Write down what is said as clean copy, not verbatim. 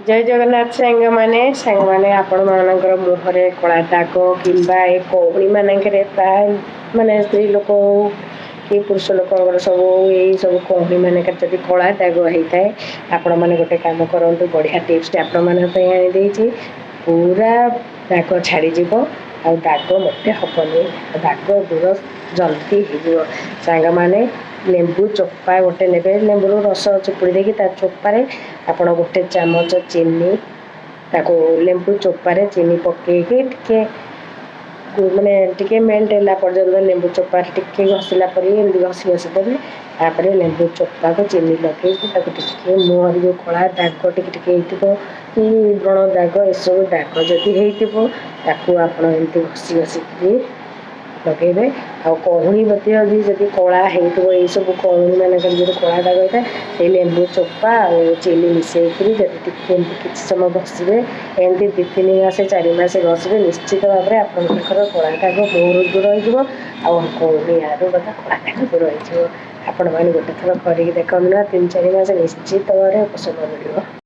जय जगन्नाथ सांग मैंने आपण मानकर मुहरे कला दाग कि कौड़ी मानक प्राय मानने स्त्री लोक कि पुरुष लोक सब यही सब कौड़ी मानक जब कला दाग होता है आपण मैंने गोटे कम करूँ बढ़िया टिप्स आपण मानी पूरा दाग छाड़ीज आ दाग मत हेनी दाग दूर जल्दी हो सांग मैंने लेंबू चोपा गोटे ने लेंबू रस चिपुड़ी देकी चोपारे आप गोटे चामच चीनी ताको लेंबू चोपारे चीनी पकईकी टे माने टिके मेल्ट है पर्यटन लेंबू चोपा टिके घसला घसी घसी देवे तापर लेंबू चोपा को चीनी लगे टे मुहर जो कला दाग टिके कि व्रण दाग एसबू दाग जदि होती आप घसी घसी लगे कहुणी भी जब कला हो सब कहुणी मानक जो कला दाग होता है लेंबू चोपा और चीनी मिसेकरी जब कि समय घसबे एमती 2-3 मास 4 मास घसबे निश्चित भाव में आपंकर कला दाग बहुत दूर होहुणी आर कला दाग दूर हो आपण मैंने गोटे थर कर देखा 3-4 मास निश्चित भाव में उपशम मिल।